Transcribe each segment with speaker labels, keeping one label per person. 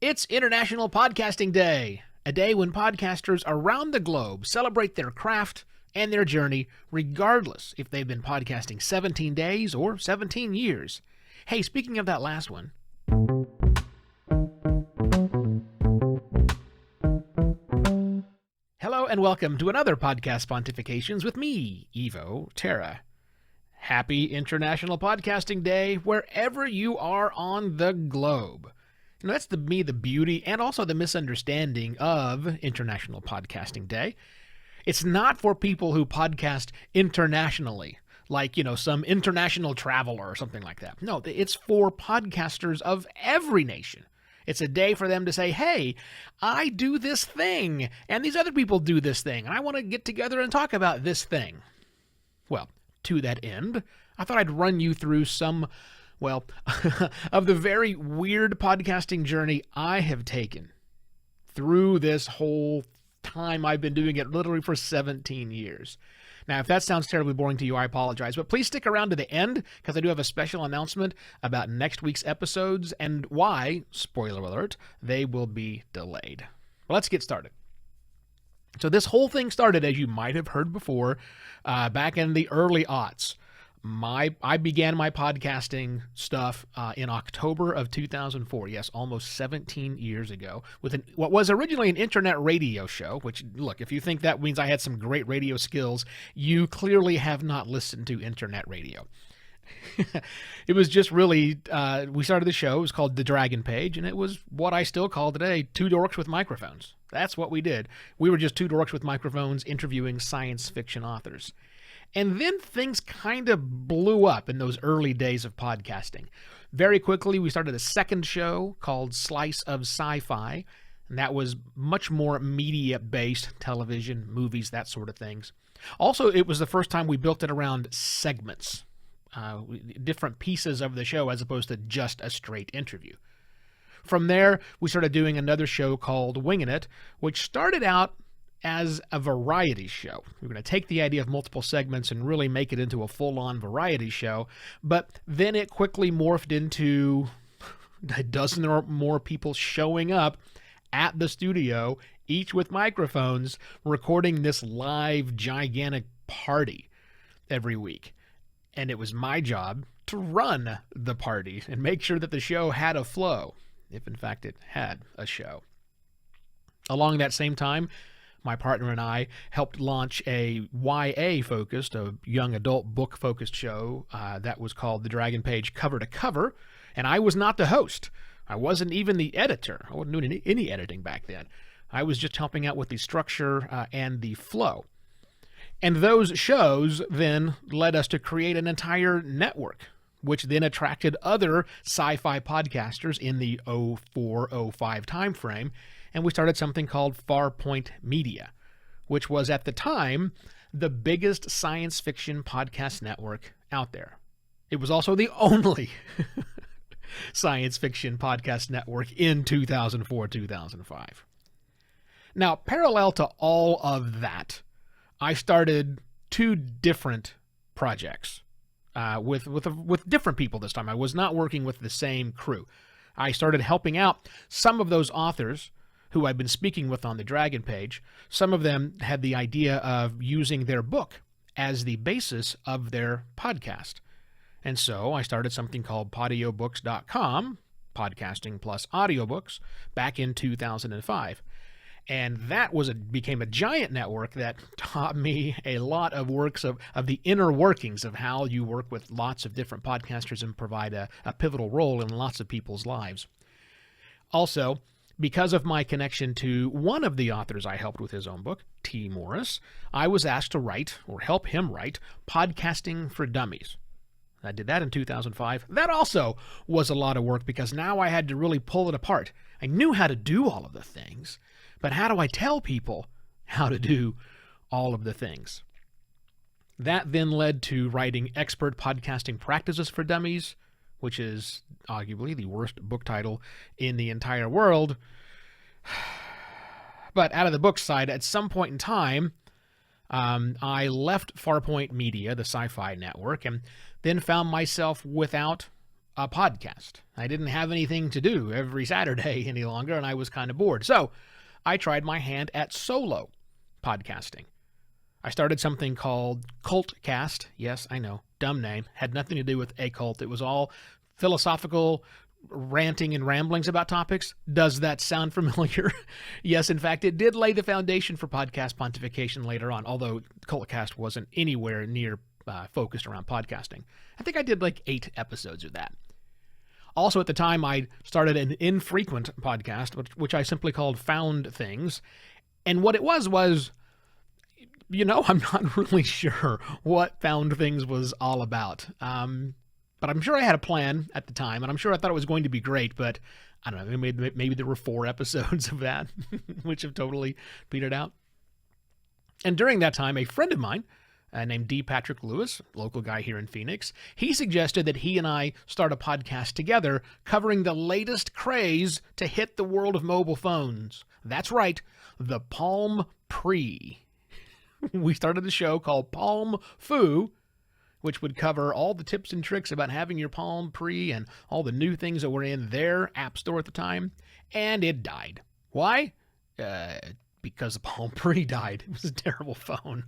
Speaker 1: It's International Podcasting Day, a day when podcasters around the globe celebrate their craft and their journey, regardless if they've been podcasting 17 days or 17 years. Hey, speaking of that last one, hello and welcome to another Podcast Pontifications with me, Evo Terra. Happy International Podcasting Day wherever you are on the globe. You know, that's the beauty and also the misunderstanding of International Podcasting Day. It's not for people who podcast internationally, like, some international traveler or something like that. No, it's for podcasters of every nation. It's a day for them to say, hey, I do this thing, and these other people do this thing, and I want to get together and talk about this thing. Well, to that end, I thought I'd run you through some of the very weird podcasting journey I have taken through this whole time I've been doing it, literally for 17 years. Now, if that sounds terribly boring to you, I apologize, but please stick around to the end because I do have a special announcement about next week's episodes and why, spoiler alert, they will be delayed. Well, let's get started. So this whole thing started, as you might have heard before, back in the early aughts. I began my podcasting stuff in October of 2004. Yes, almost 17 years ago, with what was originally an internet radio show, which, look, if you think that means I had some great radio skills, you clearly have not listened to internet radio. It was just really, we started the show, it was called The Dragon Page, and it was what I still call today, two dorks with microphones. That's what we did. We were just two dorks with microphones interviewing science fiction authors. And then things kind of blew up in those early days of podcasting. Very quickly, we started a second show called Slice of Scifi, and that was much more media-based, television, movies, that sort of things. Also, it was the first time we built it around segments, different pieces of the show as opposed to just a straight interview. From there, we started doing another show called Wingin It, which started out as a variety show. We're going to take the idea of multiple segments and really make it into a full-on variety show, but then it quickly morphed into a dozen or more people showing up at the studio, each with microphones, recording this live gigantic party every week. And it was my job to run the party and make sure that the show had a flow, if in fact it had a show. Along that same time, my partner and I helped launch a YA-focused, a young adult book-focused show that was called The Dragon Page Cover to Cover, and I was not the host. I wasn't even the editor. I wasn't doing any editing back then. I was just helping out with the structure and the flow. And those shows then led us to create an entire network, which then attracted other sci-fi podcasters in the 04-05 timeframe, and we started something called FarPoint Media, which was at the time the biggest science fiction podcast network out there. It was also the only science fiction podcast network in 2004-2005. Now, parallel to all of that, I started two different projects with different people this time. I was not working with the same crew. I started helping out some of those authors who I've been speaking with on the Dragon Page. Some of them had the idea of using their book as the basis of their podcast. And so I started something called podiobooks.com, podcasting plus audiobooks, back in 2005. And that became a giant network that taught me a lot of of the inner workings of how you work with lots of different podcasters and provide a pivotal role in lots of people's lives. Also, because of my connection to one of the authors I helped with his own book, T. Morris, I was asked to write, or help him write, Podcasting for Dummies. I did that in 2005. That also was a lot of work because now I had to really pull it apart. I knew how to do all of the things, but how do I tell people how to do all of the things? That then led to writing Expert Podcasting Practices for Dummies, which is arguably the worst book title in the entire world. But out of the book side, at some point in time, I left FarPoint Media, the sci-fi network, and then found myself without a podcast. I didn't have anything to do every Saturday any longer, and I was kind of bored. So I tried my hand at solo podcasting. I started something called Cultcast. Yes, I know, dumb name. Had nothing to do with a cult. It was all philosophical ranting and ramblings about topics. Does that sound familiar? Yes, in fact, it did lay the foundation for podcast pontification later on, although Cultcast wasn't anywhere near focused around podcasting. I think I did like 8 episodes of that. Also, at the time, I started an infrequent podcast, which I simply called Found Things. And what it was, I'm not really sure what Found Things was all about. But I'm sure I had a plan at the time, and I'm sure I thought it was going to be great, but I don't know, maybe there were 4 episodes of that, which have totally petered out. And during that time, a friend of mine named D. Patrick Lewis, local guy here in Phoenix, he suggested that he and I start a podcast together covering the latest craze to hit the world of mobile phones. That's right, the Palm Pre. We started a show called Palm Foo, which would cover all the tips and tricks about having your Palm Pre and all the new things that were in their app store at the time, and it died. Why? Because the Palm Pre died. It was a terrible phone.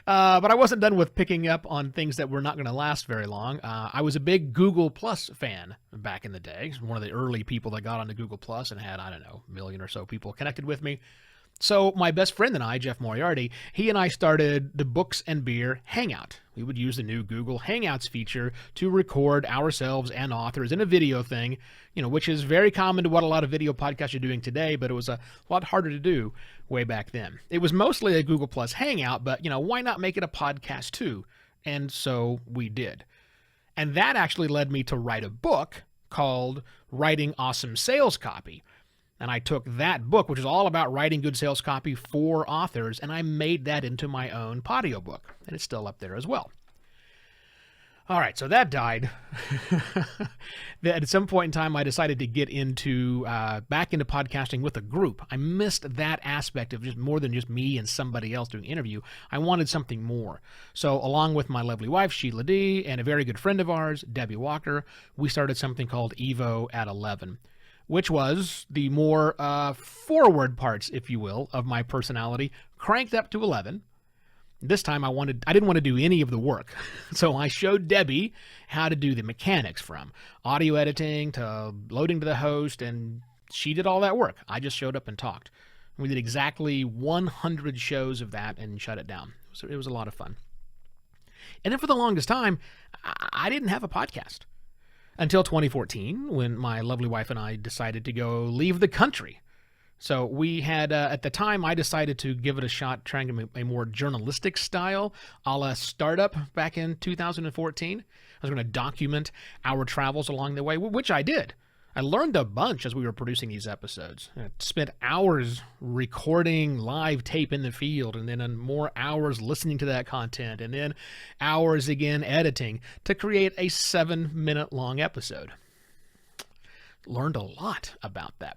Speaker 1: But I wasn't done with picking up on things that were not going to last very long. I was a big Google Plus fan back in the day. One of the early people that got onto Google Plus and had, I don't know, 1 million or so people connected with me. So my best friend and I, Jeff Moriarty, he and I started the Books and Beer Hangout. We would use the new Google Hangouts feature to record ourselves and authors in a video thing, which is very common to what a lot of video podcasts are doing today, but it was a lot harder to do way back then. It was mostly a Google Plus Hangout, but, why not make it a podcast too? And so we did. And that actually led me to write a book called Writing Awesome Sales Copy. And I took that book, which is all about writing good sales copy for authors, and I made that into my own audiobook. And it's still up there as well. All right, so that died. At some point in time, I decided to get back into podcasting with a group. I missed that aspect of just more than just me and somebody else doing interview. I wanted something more. So along with my lovely wife, Sheila D., and a very good friend of ours, Debbie Walker, we started something called Evo at 11. Which was the more forward parts, if you will, of my personality, cranked up to 11. This time I didn't want to do any of the work. So I showed Debbie how to do the mechanics from audio editing to loading to the host, and she did all that work. I just showed up and talked. We did exactly 100 shows of that and shut it down. So it was a lot of fun. And then for the longest time, I didn't have a podcast. Until 2014, when my lovely wife and I decided to go leave the country. So we had, at the time, I decided to give it a shot, trying a more journalistic style, a la Startup back in 2014. I was going to document our travels along the way, which I did. I learned a bunch as we were producing these episodes. I spent hours recording live tape in the field, and then more hours listening to that content, and then hours again editing to create a 7-minute long episode. Learned a lot about that.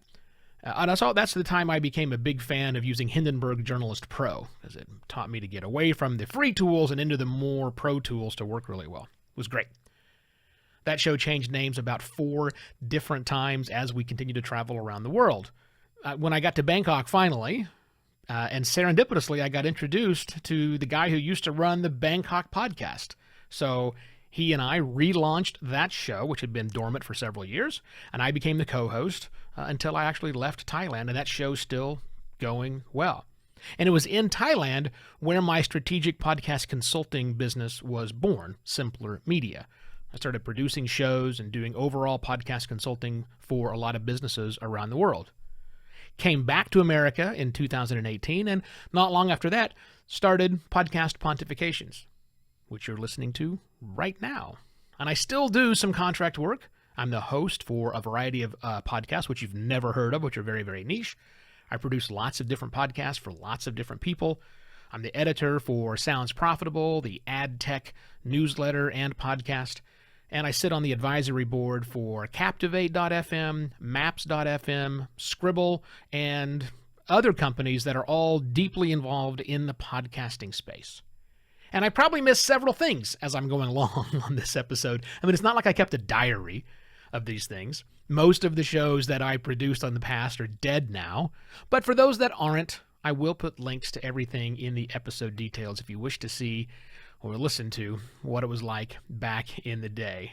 Speaker 1: And so that's the time I became a big fan of using Hindenburg Journalist Pro, because it taught me to get away from the free tools and into the more pro tools to work really well. It was great. That show changed names about 4 different times as we continued to travel around the world. When I got to Bangkok finally, and serendipitously, I got introduced to the guy who used to run the Bangkok podcast. So he and I relaunched that show, which had been dormant for several years, and I became the co-host until I actually left Thailand, and that show's still going well. And it was in Thailand where my strategic podcast consulting business was born, Simpler Media. I started producing shows and doing overall podcast consulting for a lot of businesses around the world. Came back to America in 2018, and not long after that, started Podcast Pontifications, which you're listening to right now. And I still do some contract work. I'm the host for a variety of podcasts, which you've never heard of, which are very, very niche. I produce lots of different podcasts for lots of different people. I'm the editor for Sounds Profitable, the ad tech newsletter and podcast. And I sit on the advisory board for Captivate.fm, Maps.fm, Scribble, and other companies that are all deeply involved in the podcasting space. And I probably missed several things as I'm going along on this episode. I mean, it's not like I kept a diary of these things. Most of the shows that I produced on the past are dead now. But for those that aren't, I will put links to everything in the episode details if you wish to see or listen to what it was like back in the day.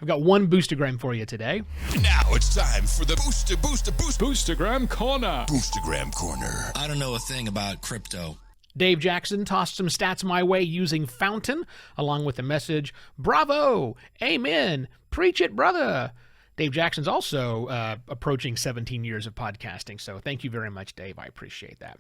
Speaker 1: I've got one boostergram for you today.
Speaker 2: Now it's time for the Boostergram Corner.
Speaker 3: Boostergram Corner.
Speaker 4: I don't know a thing about crypto.
Speaker 1: Dave Jackson tossed some stats my way using Fountain, along with the message, "Bravo! Amen! Preach it, brother!" Dave Jackson's also approaching 17 years of podcasting, so thank you very much, Dave. I appreciate that.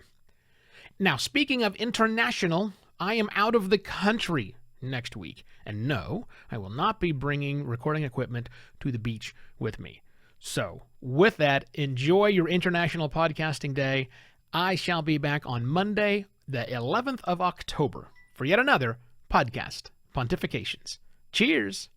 Speaker 1: Now, speaking of international, I am out of the country next week. And no, I will not be bringing recording equipment to the beach with me. So, with that, enjoy your International Podcasting Day. I shall be back on Monday, the 11th of October, for yet another Podcast Pontifications. Cheers!